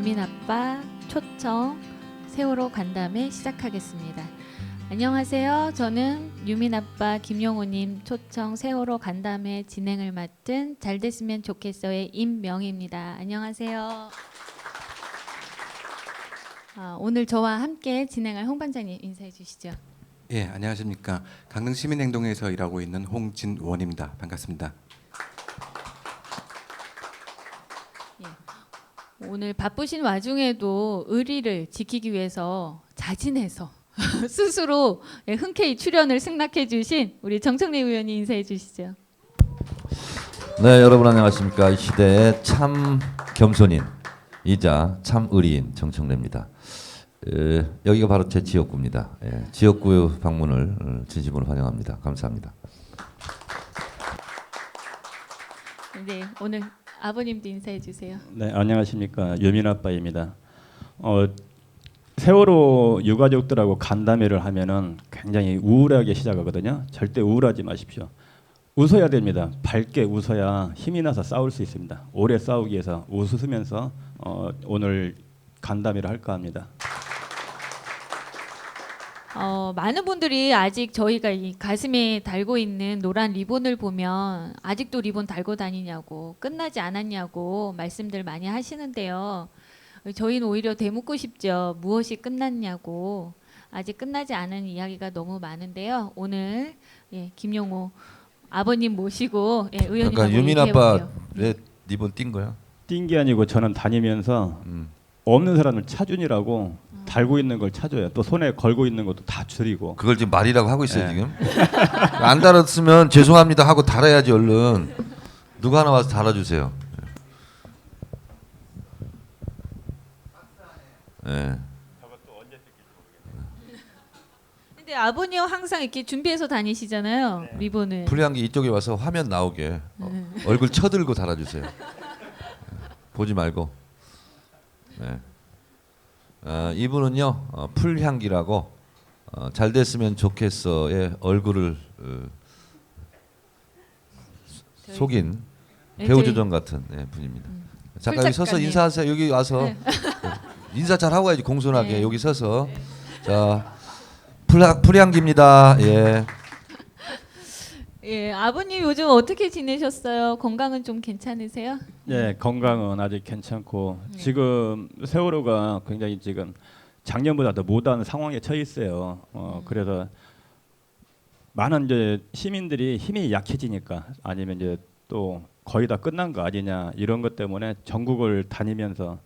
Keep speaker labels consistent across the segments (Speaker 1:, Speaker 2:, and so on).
Speaker 1: 유민아빠 초청 세월호 간담회 시작하겠습니다. 안녕하세요. 저는 유민아빠 김용호님 초청 세월호 간담회 진행을 맡은 잘됐으면 좋겠어의 임명희입니다. 안녕하세요. 오늘 저와 함께 진행할 홍 반장님 인사해 주시죠.
Speaker 2: 예, 안녕하십니까. 강릉 시민행동에서 일하고 있는 홍진원입니다. 반갑습니다.
Speaker 1: 오늘 바쁘신 와중에도 의리를 지키기 위해서 자진해서 스스로 흔쾌히 출연을 승낙해 주신 우리 정청래 의원님 인사해 주시죠.
Speaker 3: 네, 여러분 안녕하십니까. 이 시대의 참 겸손인이자 참 의리인 정청래입니다. 여기가 바로 제 지역구입니다. 지역구 방문을 진심으로 환영합니다. 감사합니다.
Speaker 1: 네, 오늘 아버님도 인사해 주세요.
Speaker 4: 네, 안녕하십니까. 유민아빠입니다. 세월호 유가족들하고 간담회를 하면은 굉장히 우울하게 시작하거든요. 절대 우울하지 마십시오. 웃어야 됩니다. 밝게 웃어야 힘이 나서 싸울 수 있습니다. 오래 싸우기 위해서 웃으면서 오늘 간담회를 할까 합니다.
Speaker 1: 많은 분들이 아직 저희가 이 가슴에 달고 있는 노란 리본을 보면 아직도 리본 달고 다니냐고, 끝나지 않았냐고 말씀들 많이 하시는데요. 저희는 오히려 되묻고 싶죠. 무엇이 끝났냐고. 아직 끝나지 않은 이야기가 너무 많은데요. 오늘 김용호 아버님 모시고 의원님
Speaker 3: 그러니까 유민 아빠 왜 리본 띈 거야?
Speaker 4: 띈 게 아니고 저는 다니면서 없는 사람을 차준이라고 달고 있는 걸 찾아요. 또 손에 걸고 있는 것도 다 줄이고.
Speaker 3: 그걸 지금 말이라고 하고 있어요.
Speaker 4: 네.
Speaker 3: 지금. 안 달았으면 죄송합니다 하고 달아야지 얼른. 누가 하나 와서 달아주세요. 네.
Speaker 1: 근데 아버님 항상 이렇게 준비해서 다니시잖아요. 리본을.
Speaker 3: 불리한 게 이쪽에 와서 화면 나오게 얼굴 쳐들고 달아주세요. 보지 말고. 네. 이분은요 풀향기라고 잘 됐으면 좋겠어의 얼굴을 속인 배우조정 같은 분입니다. 잠깐 여기 서서
Speaker 1: 풀작가님.
Speaker 3: 인사하세요. 여기 와서 인사 잘 하고 가야지 공손하게.
Speaker 1: 네.
Speaker 3: 여기 서서 자 풀향기입니다. 예.
Speaker 1: 예, 아버님 요즘 어떻게 지내셨어요? 건강은 좀 괜찮으세요?
Speaker 4: 네, 건강은 아직 괜찮고
Speaker 1: 네.
Speaker 4: 지금 세월호가 굉장히 지금 작년보다 더 못한 상황에 처해 있어요. 그래서 많은 이제 시민들이 힘이 약해지니까 아니면 이제 또 거의 다 끝난 거 아니냐 이런 것 때문에 전국을 다니면서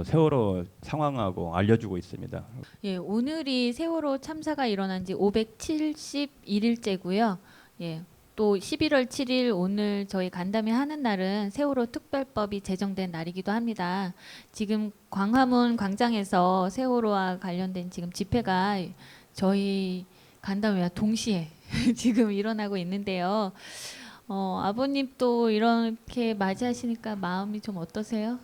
Speaker 4: 세월호 상황하고 알려주고 있습니다.
Speaker 1: 예, 오늘이 세월호 참사가 일어난 지 571일째고요. 예. 또 11월 7일 오늘 저희 간담회 하는 날은 세월호 특별법이 제정된 날이기도 합니다. 지금 광화문 광장에서 세월호와 관련된 지금 집회가 저희 간담회와 동시에 지금 일어나고 있는데요. 아버님 또 이렇게 맞이하시니까 마음이 좀 어떠세요?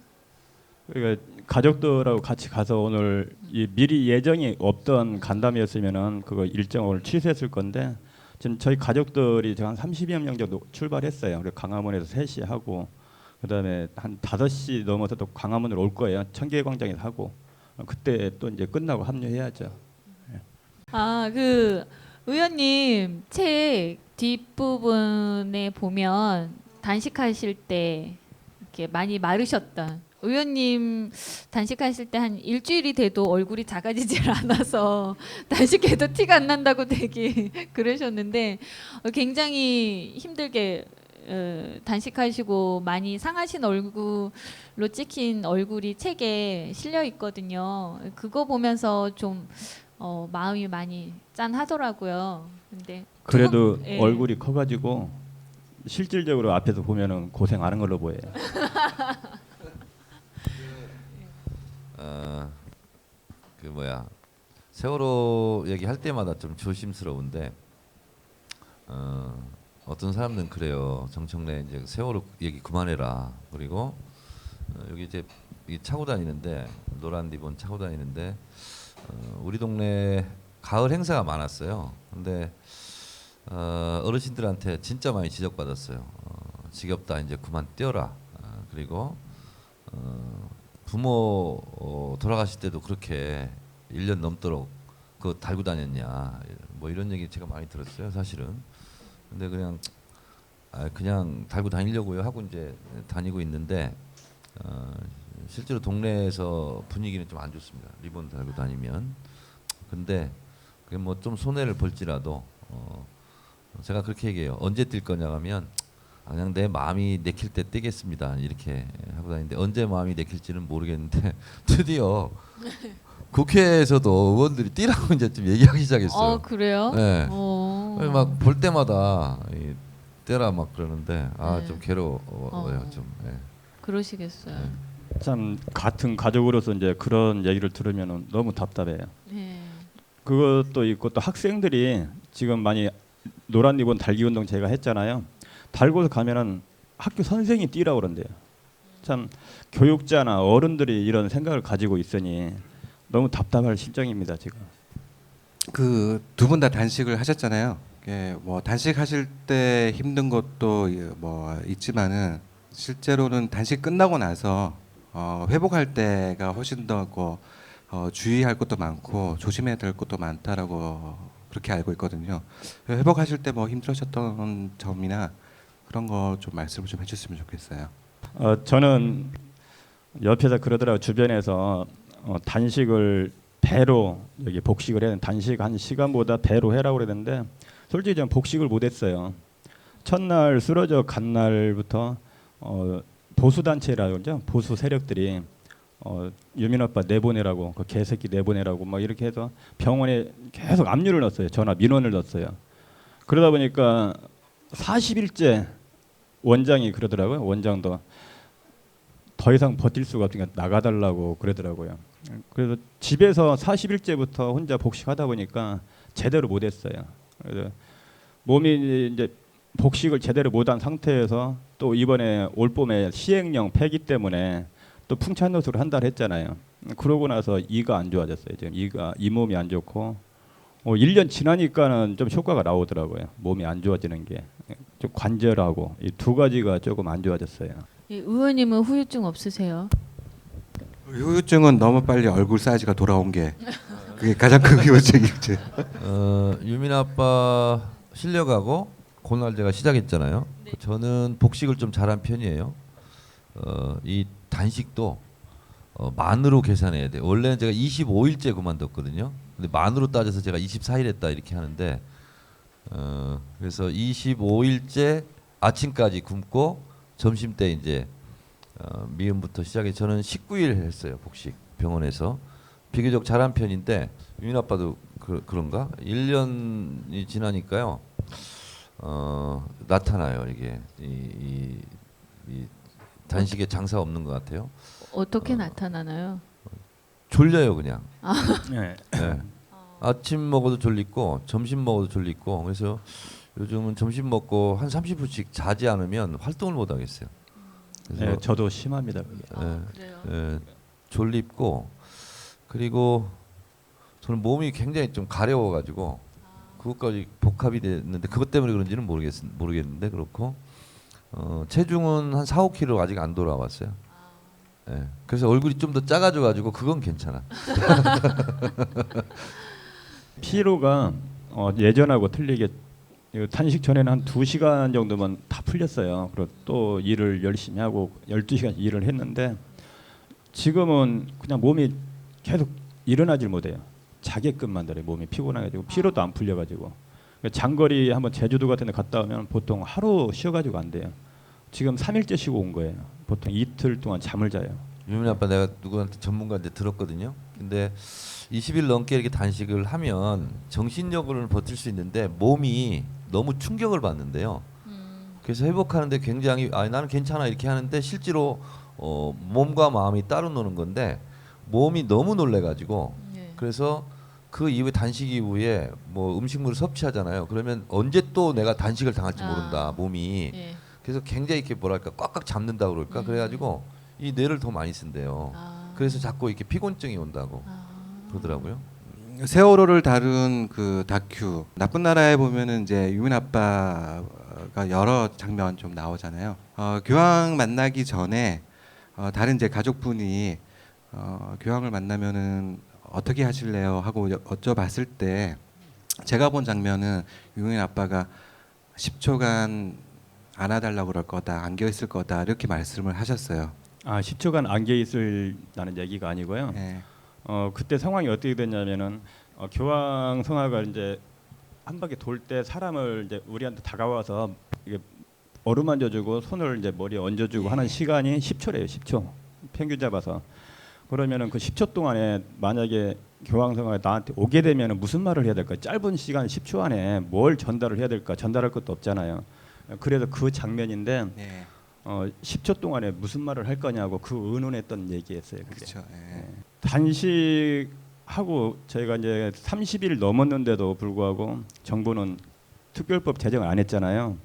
Speaker 4: 그러니까 가족들하고 같이 가서 오늘 미리 예정이 없던 간담회였으면은 그거 일정을 취소했을 건데 지금 저희 가족들이 한 30여 명 정도 출발했어요. 그리고 강화문에서 3시에 하고 그다음에 한 5시 넘어서 또 광화문으로 올 거예요. 청계광장에서 하고 그때 또 이제 끝나고 합류해야죠.
Speaker 1: 그 의원님 책 뒷부분에 보면 단식하실 때 이렇게 많이 마르셨던 의원님 단식하실 때 한 일주일이 돼도 얼굴이 작아지질 않아서 단식해도 티가 안 난다고 되게 그러셨는데 굉장히 힘들게 단식하시고 많이 상하신 얼굴로 찍힌 얼굴이 책에 실려 있거든요. 그거 보면서 좀 마음이 많이 짠하더라고요. 근데
Speaker 4: 그래도
Speaker 1: 조금, 예.
Speaker 4: 얼굴이 커가지고 실질적으로 앞에서 보면은 고생하는 걸로 보여요.
Speaker 3: 그 뭐야 세월호 얘기할 때마다 좀 조심스러운데 어떤 사람들은 그래요. 정청래 이제 세월호 얘기 그만해라. 그리고 여기 이제 차고 다니는데 노란 리본 차고 다니는데 우리 동네 가을 행사가 많았어요. 근데 어르신들한테 진짜 많이 지적받았어요. 지겹다 이제 그만 뛰어라. 그리고 부모 돌아가실 때도 그렇게 1년 넘도록 그거 달고 다녔냐 뭐 이런 얘기 제가 많이 들었어요 사실은. 근데 그냥 달고 다니려고요 하고 이제 다니고 있는데 실제로 동네에서 분위기는 좀 안 좋습니다. 리본 달고 다니면. 근데 그게 뭐 좀 손해를 볼지라도 제가 그렇게 얘기해요. 언제 뛸 거냐 하면 그냥 내 마음이 내킬 때 뛰겠습니다. 이렇게 하고 다니는데 언제 마음이 내킬지는 모르겠는데 드디어 국회에서도 의원들이 뛰라고 이제 좀 얘기하기 시작했어요.
Speaker 1: 그래요?
Speaker 3: 네. 막 볼 때마다 뛰라 막 그러는데
Speaker 1: 네.
Speaker 3: 좀 괴로워요 좀. 네.
Speaker 1: 그러시겠어요.
Speaker 3: 네.
Speaker 4: 참 같은 가족으로서 이제 그런 얘기를 들으면 너무 답답해요.
Speaker 1: 네.
Speaker 4: 그것도 있고 또 학생들이 지금 많이 노란 리본 달기 운동 제가 했잖아요. 달고 가면은 학교 선생이 뛰라고 그런대요. 참 교육자나 어른들이 이런 생각을 가지고 있으니 너무 답답할 실정입니다 지금.
Speaker 2: 그 두 분 다 단식을 하셨잖아요. 뭐 단식하실 때 힘든 것도 뭐 있지만은 실제로는 단식 끝나고 나서 회복할 때가 훨씬 더 주의할 것도 많고 조심해야 될 것도 많다라고 그렇게 알고 있거든요. 회복하실 때 뭐 힘들으셨던 점이나 그런 거 좀 말씀을 좀 해주시면 좋겠어요.
Speaker 4: 저는 옆에서 그러더라고요. 주변에서 단식을 배로 여기 복식을 해야 단식 한 시간보다 배로 해라고 그랬는데 솔직히 저는 복식을 못했어요. 첫날 쓰러져 간 날부터 보수 단체라고 그러죠. 보수 세력들이 유민 아빠 내보내라고 그 개새끼 내보내라고 막 이렇게 해서 병원에 계속 압류를 넣었어요. 전화 민원을 넣었어요. 그러다 보니까 40일째 원장이 그러더라고요. 원장도 더 이상 버틸 수가 없으니까 나가달라고 그러더라고요. 그래서 집에서 40일째부터 혼자 복식하다 보니까 제대로 못했어요. 그래서 몸이 이제 복식을 제대로 못한 상태에서 또 이번에 올 봄에 시행령 폐기 때문에 또 풍찬노수를 한 달 했잖아요. 그러고 나서 이가 안 좋아졌어요. 지금 이 몸이 안 좋고 1년 지나니까는 좀 효과가 나오더라고요. 몸이 안 좋아지는 게 좀 관절하고 이 두 가지가 조금 안 좋아졌어요.
Speaker 1: 예, 의원님은 후유증 없으세요?
Speaker 2: 후유증은 너무 빨리 얼굴 사이즈가 돌아온 게 그게 가장 큰 후유증이죠.
Speaker 3: 유민 아빠 실려가고 고날제가 시작했잖아요.
Speaker 1: 네.
Speaker 3: 저는 복식을 좀 잘한 편이에요. 이 단식도 만으로 계산해야 돼요. 원래는 제가 25일째 그만뒀거든요. 근데 만으로 따져서 제가 24일 했다 이렇게 하는데 그래서 25일째 아침까지 굶고 점심 때 이제 미음부터 시작해 저는 19일 했어요. 복식 병원에서 비교적 잘한 편인데 유민 아빠도 그런가? 1년이 지나니까요. 나타나요 이게 이 단식에 장사 없는 것 같아요.
Speaker 1: 어떻게 나타나나요?
Speaker 3: 졸려요 그냥.
Speaker 4: 네.
Speaker 3: 네. 아침 먹어도 졸리고 점심 먹어도 졸리고 그래서 요즘은 점심 먹고 한 30분씩 자지 않으면 활동을 못 하겠어요. 그래서
Speaker 4: 네, 저도 심합니다. 그게.
Speaker 1: 그래요.
Speaker 3: 졸립고 그리고 저는 몸이 굉장히 좀 가려워가지고 그것까지 복합이 됐는데 그것 때문에 그런지는 모르겠는데 그렇고 체중은 한 4, 5kg 아직 안 돌아왔어요. 네. 그래서 얼굴이 좀 더 작아져가지고 그건 괜찮아.
Speaker 4: 피로가 예전하고 틀리게 단식 전에는 한 2시간 정도만 다 풀렸어요. 그리고 또 일을 열심히 하고 12시간 일을 했는데 지금은 그냥 몸이 계속 일어나질 못해요. 자게끔 만들어요. 몸이 피곤해가지고 피로도 안 풀려가지고 장거리 한번 제주도 같은 데 갔다 오면 보통 하루 쉬어가지고 안 돼요. 지금 3일째 쉬고 온 거예요. 보통 이틀 동안 잠을 자요.
Speaker 3: 유민 아빠 내가 누구한테 전문가한테 들었거든요. 근데 20일 넘게 이렇게 단식을 하면 정신력으로는 버틸 수 있는데 몸이 너무 충격을 받는데요. 그래서 회복하는데 굉장히 나는 괜찮아 이렇게 하는데 실제로 몸과 마음이 따로 노는 건데 몸이 너무 놀래가지고
Speaker 1: 네.
Speaker 3: 그래서 그 이후에 단식 이후에 뭐 음식물을 섭취하잖아요. 그러면 언제 또 내가 단식을 당할지 모른다 몸이.
Speaker 1: 예.
Speaker 3: 그래서 굉장히 이렇게 뭐랄까 꽉꽉 잡는다 그럴까 그래가지고 이 뇌를 더 많이 쓴대요. 그래서 자꾸 이렇게 피곤증이 온다고 그러더라고요.
Speaker 2: 세월호를 다룬 그 다큐 나쁜 나라에 보면은 이제 유민 아빠가 여러 장면 좀 나오잖아요. 교황 만나기 전에 다른 이제 가족분이 교황을 만나면은 어떻게 하실래요 하고 여쭤봤을 때 제가 본 장면은 유민 아빠가 10초간 안아달라고 그럴 거다, 안겨 있을 거다 이렇게 말씀을 하셨어요.
Speaker 4: 10초간 안겨 있을라는 얘기가 아니고요.
Speaker 2: 예.
Speaker 4: 그때 상황이 어떻게 됐냐면은 교황 성화가 이제 한 바퀴 돌 때 사람을 이제 우리한테 다가와서 이게 어루만져주고 손을 이제 머리에 얹어주고 하는 시간이 10초래요. 10초 평균 잡아서. 그러면은 그 10초 동안에 만약에 교황 성화가 나한테 오게 되면은 무슨 말을 해야 될까? 짧은 시간 10초 안에 뭘 전달을 해야 될까? 전달할 것도 없잖아요. 그래서 그 장면인데
Speaker 2: 예.
Speaker 4: 10초 동안에 무슨 말을 할 거냐고 그 의논했던 얘기였어요. 그게.
Speaker 2: 그렇죠. 예.
Speaker 4: 단식하고 저희가 이제 30일 넘었는데도 불구하고 정부는 특별법 제정을 안 했잖아요.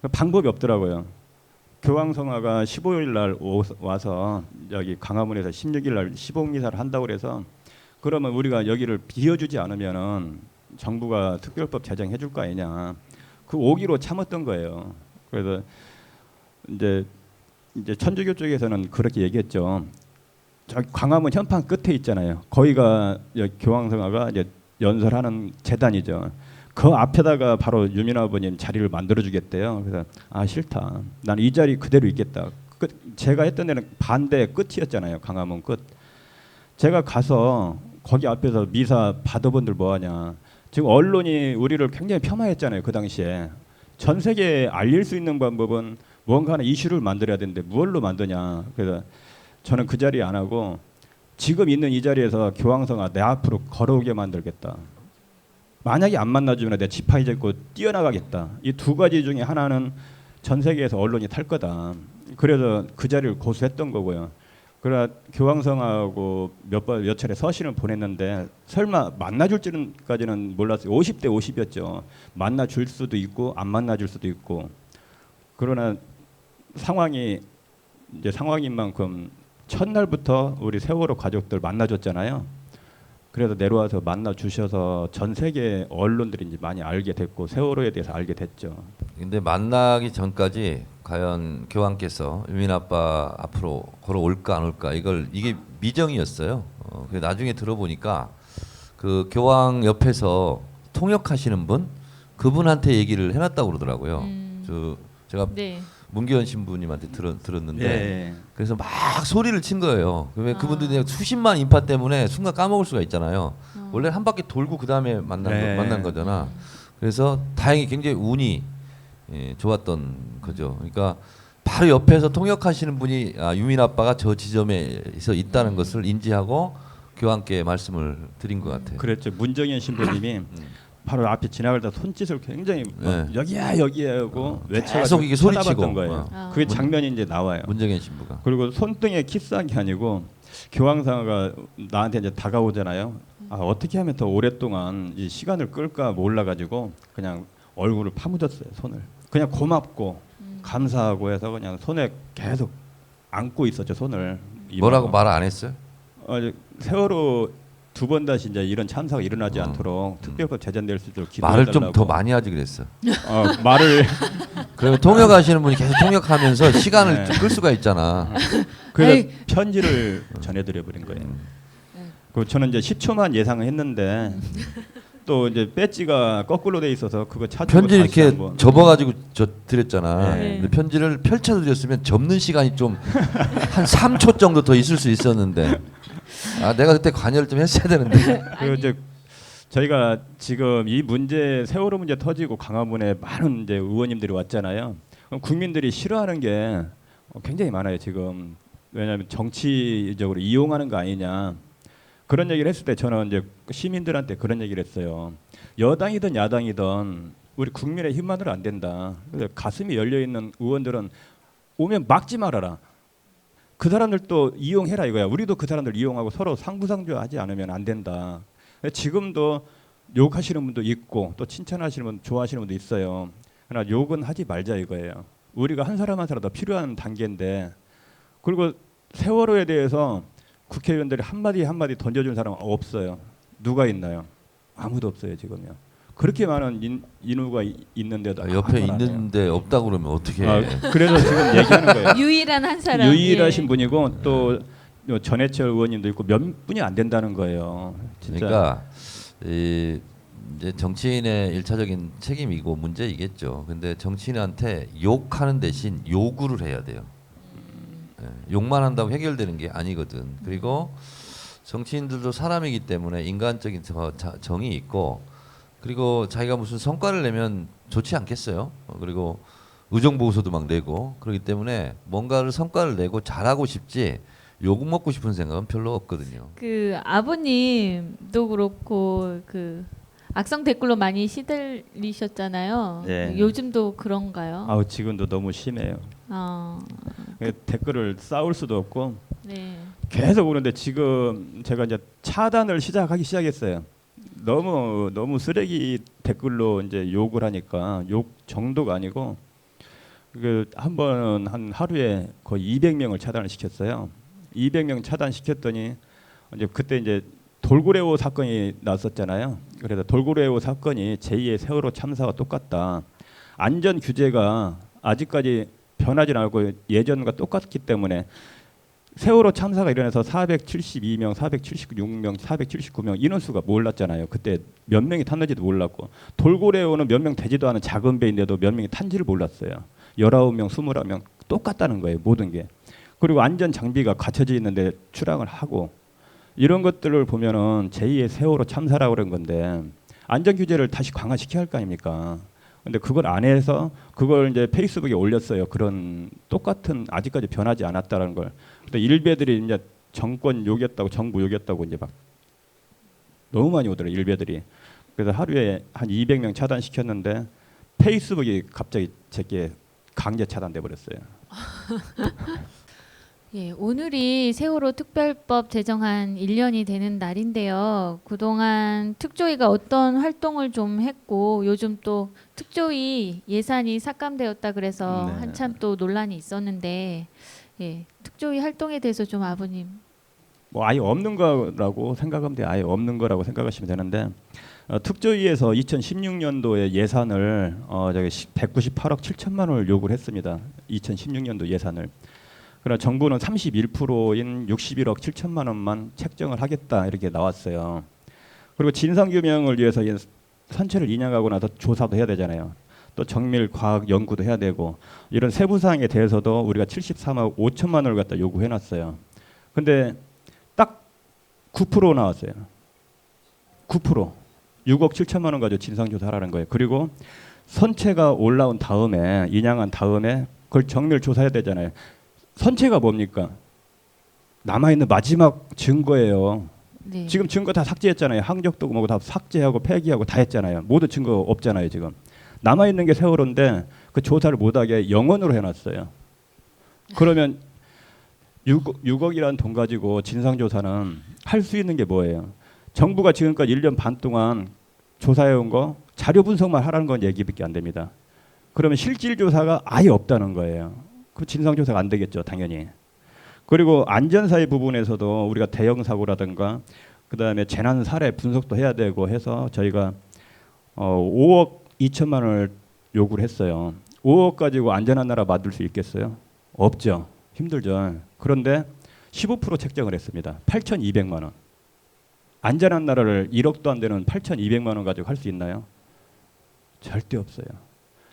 Speaker 4: 그 방법이 없더라고요. 교황 성화가 15일 날 와서 여기 광화문에서 16일 날 시복미사를 한다고 그래서 그러면 우리가 여기를 비워주지 않으면은 정부가 특별법 제정해 줄 거 아니냐. 그 오기로 참았던 거예요. 그래서 이제 천주교 쪽에서는 그렇게 얘기했죠. 저 광화문 현판 끝에 있잖아요. 거기가 교황 성화가 이제 연설하는 재단이죠. 그 앞에다가 바로 유민 아버님 자리를 만들어 주겠대요. 그래서 싫다. 난 이 자리 그대로 있겠다. 제가 했던 데는 반대 끝이었잖아요. 광화문 끝. 제가 가서 거기 앞에서 미사 받아본들 뭐하냐. 지금 언론이 우리를 굉장히 폄하했잖아요. 그 당시에. 전 세계에 알릴 수 있는 방법은 뭔가 하는 이슈를 만들어야 되는데 무엇로 만드냐. 그래서 저는 그 자리 안 하고 지금 있는 이 자리에서 교황 성화 내 앞으로 걸어오게 만들겠다. 만약에 안 만나주면 내 지팡이 잡고 뛰어나가겠다. 이 두 가지 중에 하나는 전 세계에서 언론이 탈 거다. 그래서 그 자리를 고수했던 거고요. 그러나 교황성하고 몇 차례 서신을 보냈는데 설마 만나줄지는까지는 몰랐어요. 50대 50이었죠. 만나줄 수도 있고 안 만나줄 수도 있고. 그러나 상황이 이제 상황인 만큼 첫날부터 우리 세월호 가족들 만나줬잖아요. 그래서 내려와서 만나 주셔서 전 세계 언론들이 이제 많이 알게 됐고 세월호에 대해서 알게 됐죠.
Speaker 3: 근데 만나기 전까지 과연 교황께서 유민 아빠 앞으로 걸어올까 안 올까 이게 미정이었어요. 그래서 나중에 들어보니까 그 교황 옆에서 통역하시는 분 그분한테 얘기를 해놨다고 그러더라고요. 제가
Speaker 1: 네.
Speaker 3: 문기현 신부님한테 들었는데
Speaker 4: 예.
Speaker 3: 그래서 막 소리를 친 거예요. 그러면 그분들이 수십만 인파 때문에 순간 까먹을 수가 있잖아요. 원래 한 바퀴 돌고 그 다음에 만난 거잖아. 그래서 다행히 굉장히 운이 좋았던 거죠. 그러니까 바로 옆에서 통역하시는 분이 유민 아빠가 저 지점에서 있다는 것을 인지하고 교황께 말씀을 드린 것 같아요.
Speaker 4: 그랬죠. 문정현 신부님이 바로 앞에 지나갈 때 손짓을 굉장히 여기야 하고
Speaker 3: 계속 이게 소리치고
Speaker 4: 거예요. 그게 장면이 이제 나와요.
Speaker 3: 문정현 신부가.
Speaker 4: 그리고 손등에 키스한 게 아니고 교황상화가 나한테 이제 다가오잖아요. 어떻게 하면 더 오랫동안 이 시간을 끌까 몰라가지고 그냥 얼굴을 파묻었어요. 손을. 그냥 고맙고 감사하고 해서 그냥 손에 계속 안고 있었죠. 손을.
Speaker 3: 뭐라고 말 안 했어요?
Speaker 4: 세월호 두 번 다시 이제 이런 참사가 일어나지 않도록 특별법 제정될 수 있도록
Speaker 3: 말을
Speaker 4: 기도해달라고.
Speaker 3: 좀 더 많이 하지 그랬어.
Speaker 4: 말을
Speaker 3: 그러면 통역하시는 분이 계속 통역하면서 시간을 좀 끌 수가 있잖아.
Speaker 4: 그래서 편지를 전해드려 버린 거예요. 그 저는 이제 10초만 예상을 했는데 또 이제 배지가 거꾸로 돼 있어서 그거 찾고
Speaker 3: 편지
Speaker 4: 다시
Speaker 3: 이렇게
Speaker 4: 한번.
Speaker 3: 접어가지고 저 드렸잖아.
Speaker 4: 네.
Speaker 3: 근데 편지를 펼쳐 드렸으면 접는 시간이 좀 한 3초 정도 더 있을 수 있었는데. 내가 그때 관여를 좀 했어야 되는데.
Speaker 4: 그리고 이제 저희가 지금 이 문제 세월호 문제 터지고 광화문에 많은 이제 의원님들이 왔잖아요. 그럼 국민들이 싫어하는 게 굉장히 많아요 지금. 왜냐하면 정치적으로 이용하는 거 아니냐 그런 얘기를 했을 때 저는 이제 시민들한테 그런 얘기를 했어요. 여당이든 야당이든 우리 국민의 힘만으로 안 된다. 그래서 가슴이 열려 있는 의원들은 오면 막지 말아라. 그 사람들도 이용해라 이거야. 우리도 그 사람들 이용하고 서로 상부상조하지 않으면 안 된다. 지금도 욕하시는 분도 있고 또 칭찬하시는 분, 좋아하시는 분도 있어요. 그러나 욕은 하지 말자 이거예요. 우리가 한 사람 한 사람 더 필요한 단계인데 그리고 세월호에 대해서 국회의원들이 한마디 던져준 사람은 없어요. 누가 있나요? 아무도 없어요 지금요. 그렇게 많은 인우가 있는데도
Speaker 3: 옆에 있는데 없다고 그러면 어떻게 해?
Speaker 4: 그래서 지금 얘기하는 거예요.
Speaker 1: 유일한 한 사람.
Speaker 4: 유일하신 분이고 또 전해철 의원님도 있고 몇 분이 안 된다는 거예요. 진짜.
Speaker 3: 그러니까 이제 정치인의 일차적인 책임이고 문제이겠죠. 근데 정치인한테 욕하는 대신 요구를 해야 돼요. 욕만 한다고 해결되는 게 아니거든. 그리고 정치인들도 사람이기 때문에 인간적인 정이 있고, 그리고 자기가 무슨 성과를 내면 좋지 않겠어요? 그리고 의정보고서도 막 내고 그렇기 때문에 뭔가를 성과를 내고 잘하고 싶지 욕 먹고 싶은 생각은 별로 없거든요.
Speaker 1: 그 아버님도 그렇고 그 악성 댓글로 많이 시달리셨잖아요.
Speaker 4: 네.
Speaker 1: 요즘도 그런가요?
Speaker 4: 아우 지금도 너무 심해요. 댓글을 쌓을 수도 없고
Speaker 1: 네.
Speaker 4: 계속 오는데 지금 제가 이제 차단을 하기 시작했어요. 너무 쓰레기 댓글로 이제 욕을 하니까 욕 정도가 아니고 그 한 번은 한 하루에 거의 200명을 차단을 시켰어요. 200명 차단시켰더니 이제 그때 이제 돌고래호 사건이 났었잖아요. 그래서 돌고래호 사건이 제2의 세월호 참사와 똑같다. 안전 규제가 아직까지 변하지 않고 예전과 똑같기 때문에 세월호 참사가 일어나서 472명, 476명, 479명 인원수가 몰랐잖아요. 그때 몇 명이 탔는지도 몰랐고 돌고래호는 몇 명 되지도 않은 작은 배인데도 몇 명이 탄지를 몰랐어요. 19명, 20명 똑같다는 거예요. 모든 게. 그리고 안전 장비가 갖춰져 있는데 출항을 하고 이런 것들을 보면은 제2의 세월호 참사라고 그런 건데 안전 규제를 다시 강화시켜야 할 거 아닙니까? 근데 그걸 안 해서 그걸 이제 페이스북에 올렸어요. 그런 똑같은 아직까지 변하지 않았다라는 걸. 근데 일베들이 이제 정권 욕이었다고 정부 욕이었다고 이제 막 너무 많이 오더라고요. 일베들이. 그래서 하루에 한 200명 차단시켰는데 페이스북이 갑자기 제게 강제 차단돼 버렸어요.
Speaker 1: 예, 오늘이 세월호 특별법 제정한 1년이 되는 날인데요. 그동안 특조위가 어떤 활동을 좀 했고 요즘 또 특조위 예산이 삭감되었다 그래서
Speaker 4: 네.
Speaker 1: 한참 또 논란이 있었는데 예, 특조위 활동에 대해서 좀 아버님.
Speaker 4: 뭐 아예 없는 거라고 생각하면 돼요. 아예 없는 거라고 생각하시면 되는데 특조위에서 2016년도에 예산을 저기 198억 7천만 원을 요구를 했습니다. 2016년도 예산을. 그러나 정부는 31%인 61억 7천만 원만 책정을 하겠다 이렇게 나왔어요. 그리고 진상규명을 위해서 선체를 인양하고 나서 조사도 해야 되잖아요. 또 정밀 과학 연구도 해야 되고 이런 세부 사항에 대해서도 우리가 73억 5천만 원을 갖다 요구해놨어요. 근데 딱 9% 나왔어요. 9%. 6억 7천만 원 가지고 진상조사하라는 거예요. 그리고 선체가 올라온 다음에 인양한 다음에 그걸 정밀 조사해야 되잖아요. 선체가 뭡니까? 남아있는 마지막 증거예요.
Speaker 1: 네.
Speaker 4: 지금 증거 다 삭제했잖아요. 항적도 뭐고 다 삭제하고 폐기하고 다 했잖아요. 모두 증거 없잖아요. 지금 남아있는 게 세월호인데 그 조사를 못하게 영원으로 해놨어요. 그러면 6억이라는 돈 가지고 진상조사는 할 수 있는 게 뭐예요? 정부가 지금까지 1년 반 동안 조사해온 거 자료 분석만 하라는 건 얘기밖에 안 됩니다. 그러면 실질 조사가 아예 없다는 거예요. 그 진상조사가 안 되겠죠, 당연히. 그리고 안전사의 부분에서도 우리가 대형 사고라든가 그다음에 재난 사례 분석도 해야 되고 해서 저희가 5억 2천만 원을 요구를 했어요. 5억 가지고 안전한 나라 만들 수 있겠어요? 없죠. 힘들죠. 그런데 15% 책정을 했습니다. 8,200만 원. 안전한 나라를 1억도 안 되는 8,200만 원 가지고 할 수 있나요? 절대 없어요.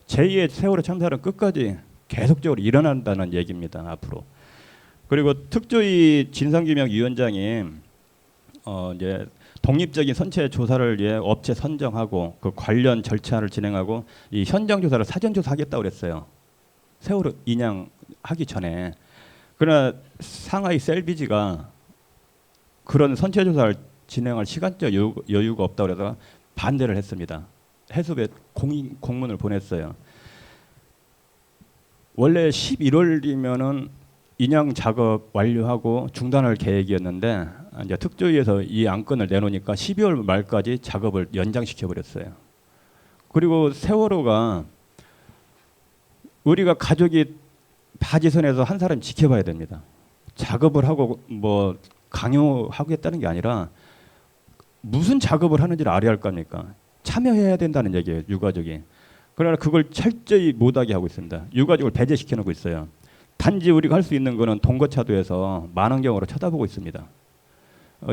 Speaker 4: 제2의 세월호 참사는 끝까지 계속적으로 일어난다는 얘기입니다. 앞으로. 그리고 특조위 진상규명위원장이 이제 독립적인 선체 조사를 위해 업체 선정하고 그 관련 절차를 진행하고 이 현장 조사를 사전 조사하겠다고 그랬어요. 세월호 인양하기 전에. 그러나 상하이 셀비지가 그런 선체 조사를 진행할 시간적 여유가 없다고 그래서 반대를 했습니다. 해수부에 공문을 보냈어요. 원래 11월이면은 인양 작업 완료하고 중단할 계획이었는데 이제 특조위에서 이 안건을 내놓으니까 12월 말까지 작업을 연장시켜 버렸어요. 그리고 세월호가 우리가 가족이 바지선에서 한 사람 지켜봐야 됩니다. 작업을 하고 뭐 강요하겠다는 게 아니라 무슨 작업을 하는지를 알아야 할 거 아닙니까? 참여해야 된다는 얘기예요, 유가족이. 그러나 그걸 철저히 못하게 하고 있습니다. 유가족을 배제시켜 놓고 있어요. 단지 우리가 할 수 있는 거는 동거차도에서 만원경으로 쳐다보고 있습니다.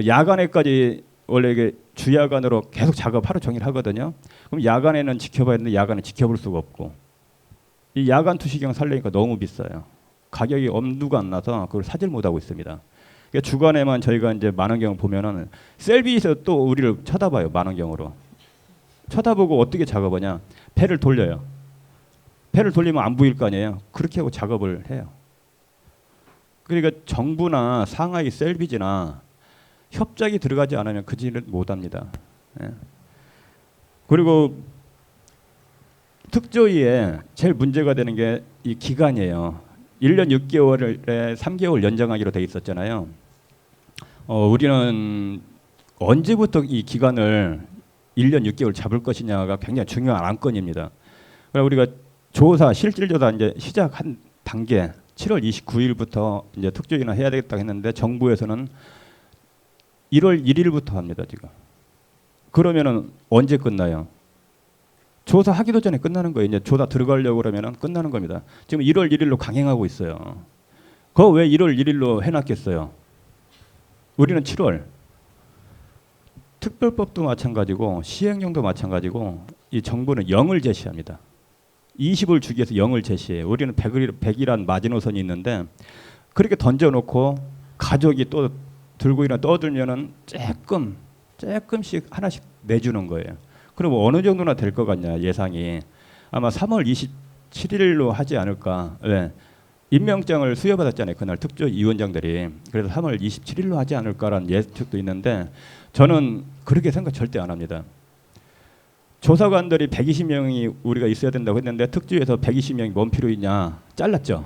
Speaker 4: 야간에까지 원래 이게 주야간으로 계속 작업 하루 종일 하거든요. 그럼 야간에는 지켜봐야 되는데 야간에 지켜볼 수가 없고, 이 야간 투시경 살려니까 너무 비싸요. 가격이 엄두가 안 나서 그걸 사질 못하고 있습니다. 그러니까 주간에만 저희가 이제 만원경 보면은 셀비에서 또 우리를 쳐다봐요. 만원경으로 쳐다보고 어떻게 작업하냐? 패를 돌려요. 패를 돌리면 안 보일 거 아니에요. 그렇게 하고 작업을 해요. 그러니까 정부나 상하이 셀비지나 협작이 들어가지 않으면 그 일을 못합니다. 예. 그리고 특조위에 제일 문제가 되는 게 이 기간이에요. 1년 6개월에 3개월 연장하기로 돼 있었잖아요. 우리는 언제부터 이 기간을 1년 6개월 잡을 것이냐가 굉장히 중요한 안건입니다. 그래서 우리가 조사, 실질조사 이제 시작한 단계 7월 29일부터 이제 특조위나 해야 되겠다 했는데 정부에서는 1월 1일부터 합니다, 지금. 그러면은 언제 끝나요? 조사하기도 전에 끝나는 거예요. 이제 조사 들어가려고 그러면은 끝나는 겁니다. 지금 1월 1일로 강행하고 있어요. 그거 왜 1월 1일로 해놨겠어요? 우리는 7월. 특별법도 마찬가지고 시행령도 마찬가지고 이 정부는 0을 제시합니다. 20을 주기 위해서 0을 제시해요. 우리는 100이란 마지노선이 있는데 그렇게 던져놓고 가족이 또 들고 일어나 떠들면은 조금씩 하나씩 내주는 거예요. 그럼 어느 정도나 될 것 같냐 예상이. 아마 3월 27일로 하지 않을까. 왜? 임명장을 수여받았잖아요. 그날 특조위원장들이. 그래서 3월 27일로 하지 않을까라는 예측도 있는데 저는 그렇게 생각 절대 안 합니다. 조사관들이 120명이 우리가 있어야 된다고 했는데 특조위에서 120명이 뭔 필요 있냐 잘랐죠.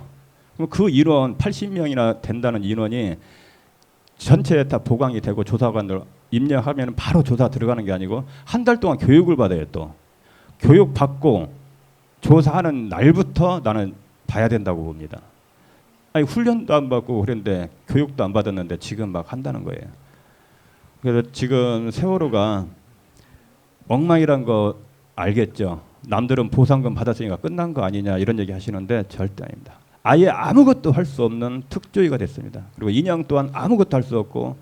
Speaker 4: 그럼 그 인원 80명이나 된다는 인원이 전체에 다 보강이 되고 조사관들 입력하면 바로 조사 들어가는 게 아니고 한 달 동안 교육을 받아요. 또 교육 받고 조사하는 날부터 나는 봐야 된다고 봅니다. 아니 훈련도 안 받고 그랬는데 교육도 안 받았는데 지금 막 한다는 거예요. 그래서 지금 세월호가 엉망이란 거 알겠죠. 남들은 보상금 받았으니까 끝난 거 아니냐 이런 얘기 하시는데 절대 아닙니다. 아예 아무것도 할 수 없는 특조위가 됐습니다. 그리고 2년 동안 아무것도 할 수 없고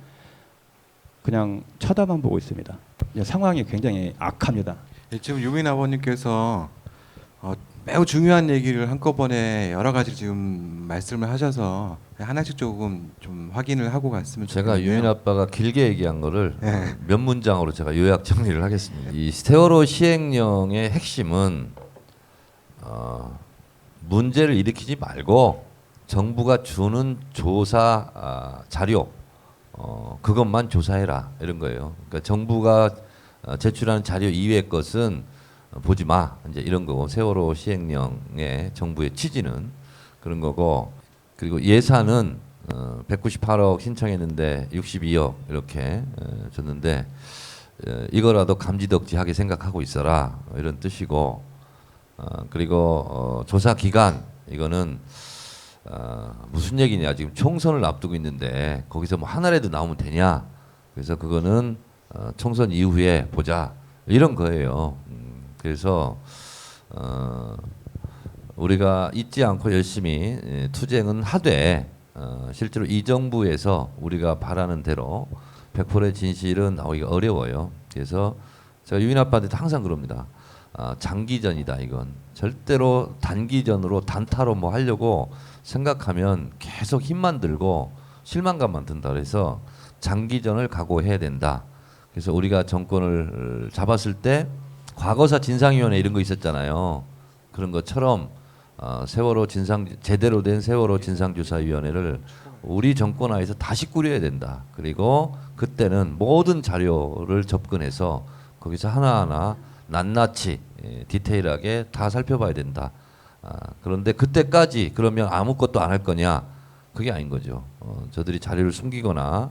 Speaker 4: 그냥 쳐다만 보고 있습니다. 상황이 굉장히 악합니다.
Speaker 2: 예, 지금 유민 아버님께서 매우 중요한 얘기를 한꺼번에 여러 가지 지금 말씀을 하셔서 하나씩 조금 좀 확인을 하고 갔으면 좋겠네요.
Speaker 3: 제가 유민 아빠가 길게 얘기한 거를
Speaker 2: 네.
Speaker 3: 몇 문장으로 제가 요약 정리를 하겠습니다. 이 세월호 시행령의 핵심은 문제를 일으키지 말고 정부가 주는 조사 자료 그것만 조사해라 이런 거예요. 그러니까 정부가 제출하는 자료 이외의 것은 보지 마 이제 이런 거고 세월호 시행령의 정부의 취지는 그런 거고 그리고 예산은 198억 신청했는데 62억 이렇게 줬는데 이거라도 감지덕지하게 생각하고 있어라 이런 뜻이고 그리고 조사 기간 이거는 무슨 얘기냐 지금 총선을 앞두고 있는데 거기서 뭐 하나라도 나오면 되냐 그래서 그거는 총선 이후에 보자 이런 거예요. 그래서 우리가 잊지 않고 열심히 투쟁은 하되 실제로 이 정부에서 우리가 바라는 대로 100%의 진실은 나오기가 어려워요. 그래서 제가 유인 아빠한테 항상 그럽니다. 장기전이다 이건 절대로 단기전으로 단타로 뭐 하려고 생각하면 계속 힘만 들고 실망감만 든다 그래서 장기전을 각오해야 된다. 그래서 우리가 정권을 잡았을 때 과거사 진상위원회 이런 거 있었잖아요. 그런 것처럼 세월호 제대로 된 세월호 진상조사위원회를 우리 정권 하에서 다시 꾸려야 된다. 그리고 그때는 모든 자료를 접근해서 거기서 하나하나 낱낱이 디테일하게 다 살펴봐야 된다. 그런데 그때까지 그러면 아무것도 안 할 거냐? 그게 아닌 거죠. 저들이 자료를 숨기거나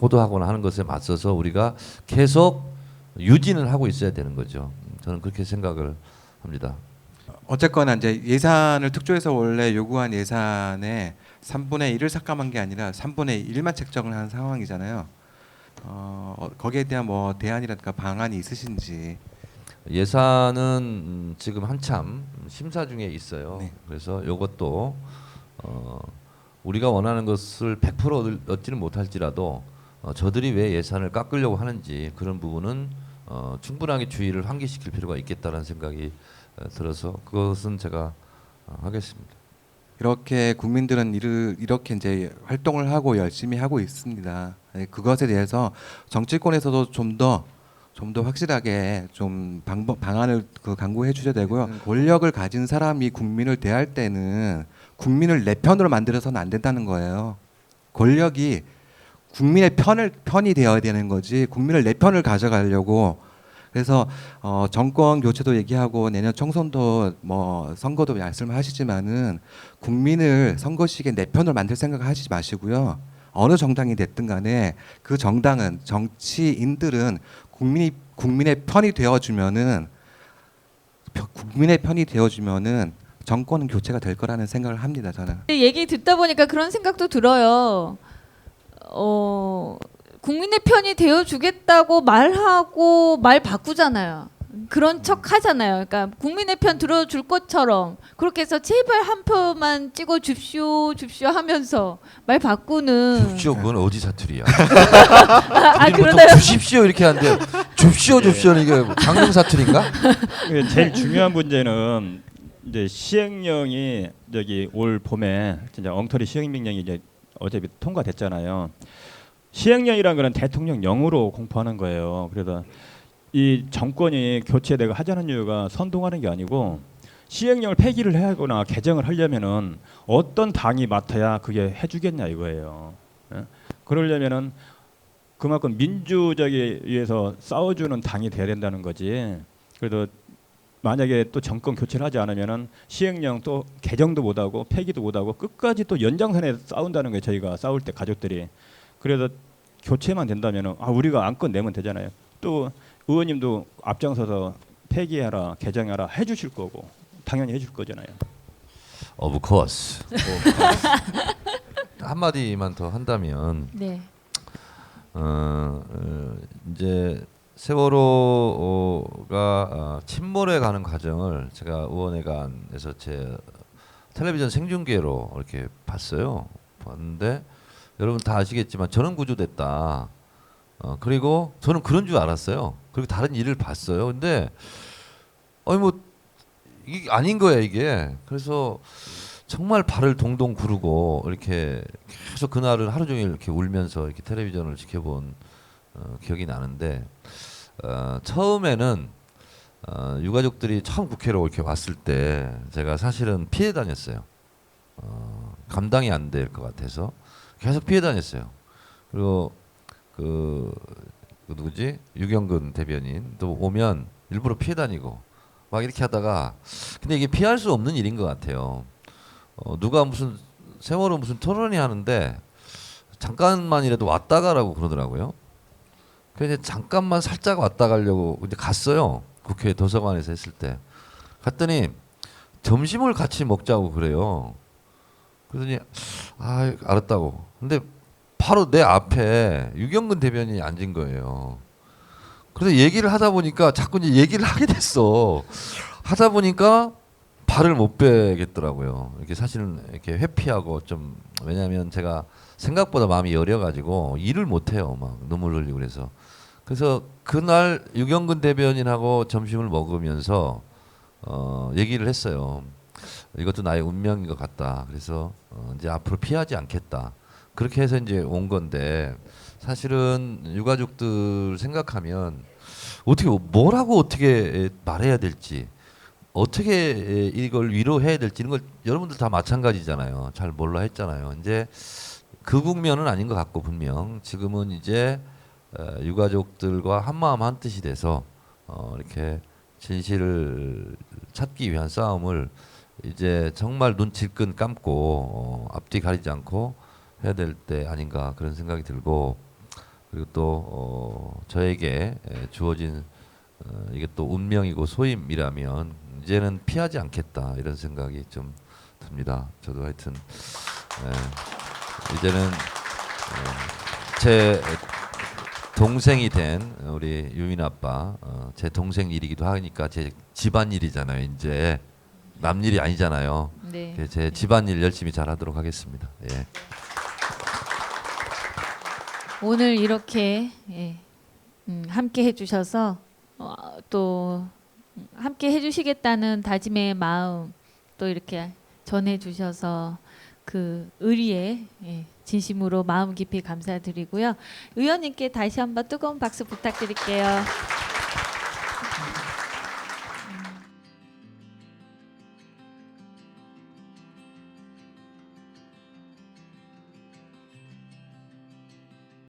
Speaker 3: 호도하거나 하는 것에 맞서서 우리가 계속 유진을 하고 있어야 되는 거죠. 저는 그렇게 생각을 합니다.
Speaker 2: 어쨌거나 이제 예산을 특조에서 원래 요구한 예산의 3분의 1을 삭감한 게 아니라 3분의 1만 책정을 한 상황이잖아요. 거기에 대한 뭐 대안이라든가 방안이 있으신지.
Speaker 3: 예산은 지금 한참 심사 중에 있어요.
Speaker 2: 네.
Speaker 3: 그래서 이것도 우리가 원하는 것을 100% 얻지는 못할지라도 저들이 왜 예산을 깎으려고 하는지 그런 부분은 충분하게 주의를 환기시킬 필요가 있겠다라는 생각이 들어서 그것은 제가 하겠습니다.
Speaker 2: 이렇게 국민들은 이렇게 이제 활동을 하고 열심히 하고 있습니다. 그것에 대해서 정치권에서도 좀 더 확실하게 좀 방안을 강구해 주셔야 되고요. 권력을 가진 사람이 국민을 대할 때는 국민을 내 편으로 만들어서는 안 된다는 거예요. 권력이 국민의 편이 되어야 되는 거지 국민을 내 편을 가져가려고. 그래서 정권 교체도 얘기하고 내년 총선도 뭐 선거도 말씀하시지만은 국민을 선거 시기에 내 편으로 만들 생각을 하시지 마시고요. 어느 정당이 됐든 간에 그 정당은 정치인들은 국민의 편이 되어주면은 정권은 교체가 될 거라는 생각을 합니다. 저는.
Speaker 1: 얘기 듣다 보니까 그런 생각도 들어요. 국민의 편이 되어주겠다고 말하고 말 바꾸잖아요. 그런 척 하잖아요. 그러니까 국민의 편 들어줄 것처럼 그렇게 해서 제발 한 표만 찍어 줍시오 하면서 말 바꾸는.
Speaker 3: 줍시오 그건 어디 사투리야?
Speaker 1: 아
Speaker 3: 보통
Speaker 1: 그러나요?
Speaker 3: 주십시오 이렇게 하는데 줍시오는 이게 강릉 사투리인가?
Speaker 4: 제일 중요한 문제는 이제 시행령이 저기 올 봄에 진짜 엉터리 시행명령이 이제 어차피 통과됐잖아요. 시행령이란 거는 대통령령으로 공포하는 거예요. 그래서 이 정권이 교체되고 하자는 이유가 선동하는 게 아니고 시행령을 폐기를 해야 하거나 개정을 하려면은 어떤 당이 맡아야 그게 해주겠냐 이거예요. 예? 그러려면은 그만큼 민주적에 의해서 싸워주는 당이 돼야 된다는 거지. 그래도 만약에 또 정권 교체를 하지 않으면은 시행령 또 개정도 못하고 폐기도 못하고 끝까지 또 연장선에 싸운다는 거예요. 저희가 싸울 때 가족들이. 그래서 교체만 된다면은 우리가 안건 내면 되잖아요. 또 의원님도 앞장서서 폐기해라 개정해라 해주실 거고 당연히 해줄 거잖아요.
Speaker 3: Of course. 한마디만 더 한다면
Speaker 1: 네.
Speaker 3: 이제 세월호가 침몰해 가는 과정을 제가 의원회관에서 제 텔레비전 생중계로 이렇게 봤는데 여러분 다 아시겠지만 저는 구조됐다. 그리고 저는 그런 줄 알았어요. 그리고 다른 일을 봤어요. 근데 뭐 이게 아닌 거야 이게. 그래서 정말 발을 동동 구르고 이렇게 계속 그날은 하루 종일 이렇게 울면서 이렇게 텔레비전을 지켜본 기억이 나는데 처음에는 유가족들이 처음 국회로 이렇게 왔을 때 제가 사실은 피해 다녔어요. 감당이 안 될 것 같아서 계속 피해 다녔어요. 그리고 그 누구지 유경근 대변인도 오면 일부러 피해 다니고 막 이렇게 하다가 근데 이게 피할 수 없는 일인 것 같아요. 누가 무슨 세월호 무슨 토론이 하는데 잠깐만이라도 왔다 가라고 그러더라고요. 그래서 잠깐만 살짝 왔다 가려고 이제 갔어요. 국회 도서관에서 했을 때 갔더니 점심을 같이 먹자고 그래요. 그러더니 알았다고. 근데 바로 내 앞에 유경근 대변인이 앉은 거예요. 그래서 얘기를 하다 보니까 자꾸 이제 얘기를 하게 됐어. 하다 보니까 발을 못 빼겠더라고요. 이렇게 사실은 이렇게 회피하고 좀 왜냐하면 제가 생각보다 마음이 여려가지고 일을 못 해요. 막 눈물 흘리고 그래서 그날 유경근 대변인하고 점심을 먹으면서 얘기를 했어요. 이것도 나의 운명인 것 같다. 그래서 이제 앞으로 피하지 않겠다. 그렇게 해서 이제 온 건데 사실은 유가족들 생각하면 뭐라고 어떻게 말해야 될지 어떻게 이걸 위로해야 될지 이런 걸 여러분들 다 마찬가지잖아요. 잘 몰라 했잖아요. 이제 그 국면은 아닌 것 같고 분명 지금은 이제 유가족들과 한마음 한뜻이 돼서 이렇게 진실을 찾기 위한 싸움을 이제 정말 눈 질끈 감고 앞뒤 가리지 않고 해야 될 때 아닌가 그런 생각이 들고 그리고 또 저에게 주어진 이게 또 운명이고 소임이라면 이제는 피하지 않겠다 이런 생각이 좀 듭니다. 저도 하여튼 이제는 제 동생이 된 우리 유민 아빠 제 동생 일이기도 하니까 제 집안 일이잖아요. 이제 남 일이 아니잖아요.
Speaker 1: 네.
Speaker 3: 제 집안일 열심히 잘하도록 하겠습니다. 예.
Speaker 1: 오늘 이렇게 함께 해주셔서 또 함께 해주시겠다는 다짐의 마음 또 이렇게 전해주셔서 그 의리에 진심으로 마음 깊이 감사드리고요. 의원님께 다시 한번 뜨거운 박수 부탁드릴게요.